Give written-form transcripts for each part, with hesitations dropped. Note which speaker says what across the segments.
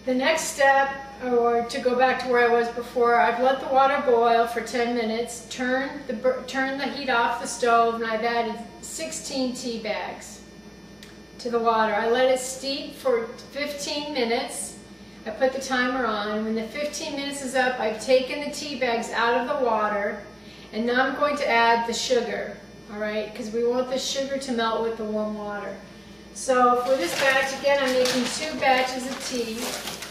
Speaker 1: The next step, or to go back to where I was before, I've let the water boil for 10 minutes, turn the heat off the stove, and I've added 16 tea bags to the water. I let it steep for 15 minutes. I put the timer on. When the 15 minutes is up, I've taken the tea bags out of the water, and now I'm going to add the sugar, all right, because we want the sugar to melt with the warm water. So for this batch, again, I'm making 2 batches of tea,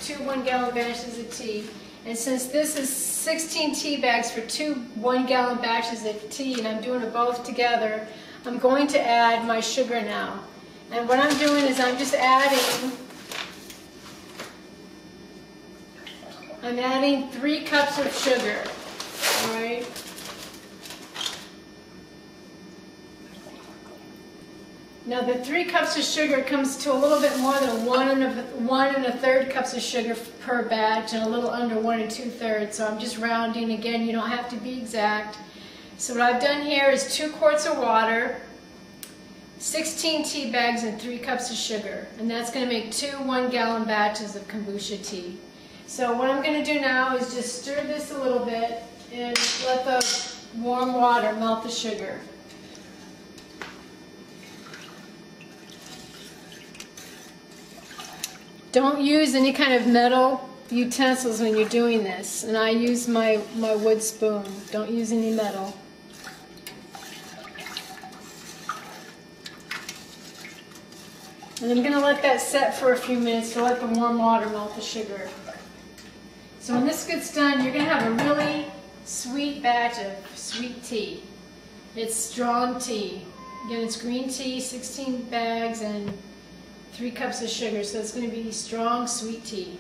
Speaker 1: 2 1-gallon batches of tea. And since this is 16 tea bags for 2 1-gallon batches of tea, and I'm doing it both together, I'm going to add my sugar now. And what I'm doing is I'm adding 3 cups of sugar, all right? Now the 3 cups of sugar comes to a little bit more than 1 1/3 cups of sugar per batch, and a little under 1 2/3. So I'm just rounding. Again, you don't have to be exact. So what I've done here is 2 quarts of water, 16 tea bags, and 3 cups of sugar. And that's going to make 2 1-gallon batches of kombucha tea. So what I'm going to do now is just stir this a little bit and let the warm water melt the sugar. Don't use any kind of metal utensils when you're doing this. And I use my wood spoon. Don't use any metal. And I'm going to let that set for a few minutes to let the warm water melt the sugar. So when this gets done, you're going to have a really sweet batch of sweet tea. It's strong tea. Again, it's green tea, 16 bags, and 3 cups of sugar, so it's going to be strong, sweet tea.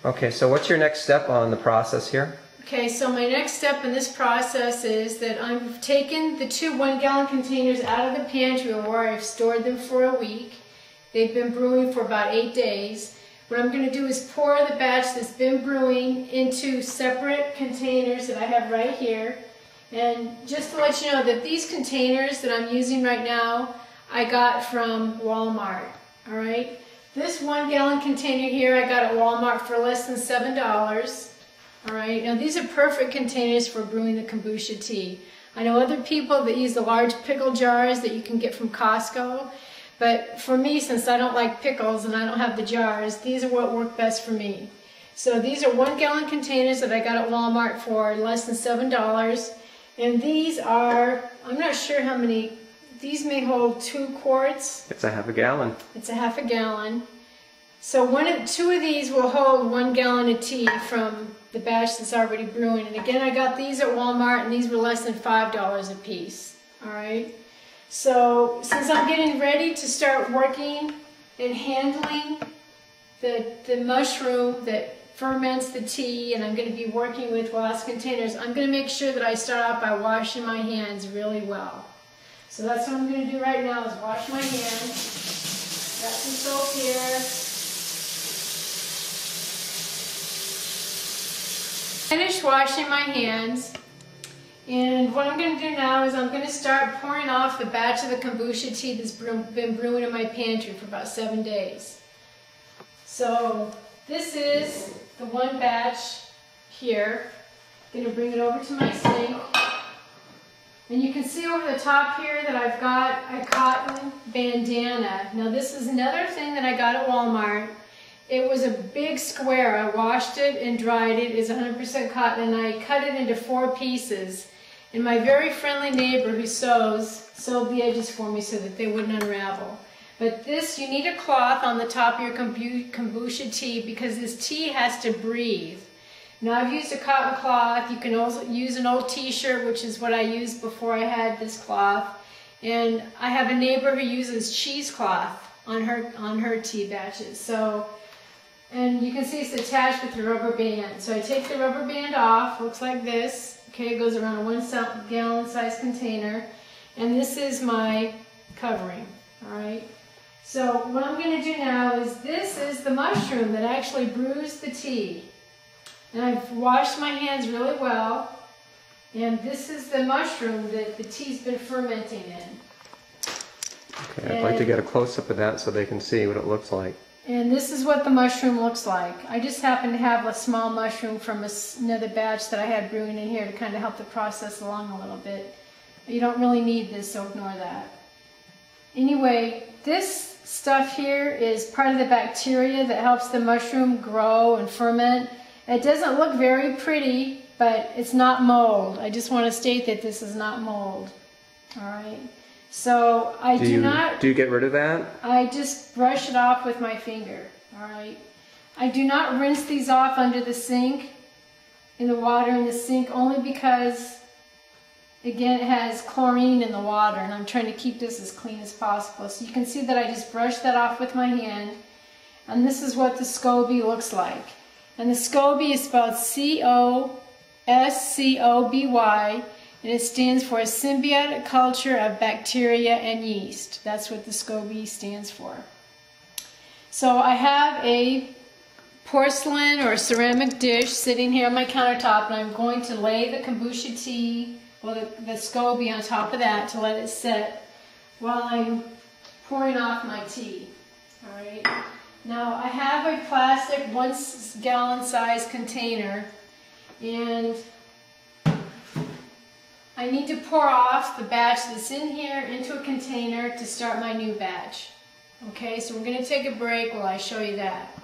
Speaker 2: Okay, so what's your next step on the process here?
Speaker 1: Okay, so my next step in this process is that I've taken the 2 1-gallon containers out of the pantry where I've stored them for a week. They've been brewing for about 8 days. What I'm going to do is pour the batch that's been brewing into separate containers that I have right here. And just to let you know that these containers that I'm using right now, I got from Walmart, all right? This 1-gallon container here I got at Walmart for less than $7, all right? Now these are perfect containers for brewing the kombucha tea. I know other people that use the large pickle jars that you can get from Costco, but for me, since I don't like pickles and I don't have the jars, these are what work best for me. So these are 1-gallon containers that I got at Walmart for less than $7, and these are, I'm not sure how many. These may hold 2 quarts.
Speaker 2: It's a half a gallon.
Speaker 1: It's a half a gallon. So 2 of these will hold 1 gallon of tea from the batch that's already brewing. And again, I got these at Walmart, and these were less than $5 a piece. All right. So since I'm getting ready to start working and handling the mushroom that ferments the tea, and I'm going to be working with glass containers, I'm going to make sure that I start out by washing my hands really well. So that's what I'm going to do right now, is wash my hands. Got some soap here. Finished washing my hands. And what I'm going to do now is I'm going to start pouring off the batch of the kombucha tea that's been brewing in my pantry for about 7 days. So this is the 1 batch here. I'm going to bring it over to my sink. And you can see over the top here that I've got a cotton bandana. Now this is another thing that I got at Walmart. It was a big square. I washed it and dried it. It's 100% cotton, and I cut it into 4 pieces. And my very friendly neighbor who sewed the edges for me so that they wouldn't unravel. But this, you need a cloth on the top of your kombucha tea because this tea has to breathe. Now I've used a cotton cloth. You can also use an old t-shirt, which is what I used before I had this cloth. And I have a neighbor who uses cheesecloth on her tea batches. So, and you can see it's attached with the rubber band. So I take the rubber band off, looks like this. Okay, it goes around a 1 gallon size container. And this is my covering, all right? So what I'm going to do now is, this is the mushroom that actually brews the tea. And I've washed my hands really well. And this is the mushroom that the tea's been fermenting in.
Speaker 2: Okay, I'd like to get a close-up of that so they can see what it looks like.
Speaker 1: And this is what the mushroom looks like. I just happen to have a small mushroom from another batch that I had brewing in here to kind of help the process along a little bit. You don't really need this, so ignore that. Anyway, this stuff here is part of the bacteria that helps the mushroom grow and ferment. It doesn't look very pretty, but it's not mold. I just want to state that this is not mold. All right. So I do not...
Speaker 2: Do you get rid of that?
Speaker 1: I just brush it off with my finger. All right. I do not rinse these off under the sink, in the water in the sink, only because, again, it has chlorine in the water, and I'm trying to keep this as clean as possible. So you can see that I just brush that off with my hand, and this is what the SCOBY looks like. And the SCOBY is spelled C-O-S-C-O-B-Y, and it stands for a symbiotic culture of bacteria and yeast. That's what the SCOBY stands for. So I have a porcelain or ceramic dish sitting here on my countertop, and I'm going to lay the kombucha tea, well, the SCOBY on top of that to let it sit while I'm pouring off my tea. All right. Now I have a plastic 1 gallon size container, and I need to pour off the batch that's in here into a container to start my new batch. Okay, so we're going to take a break while I show you that.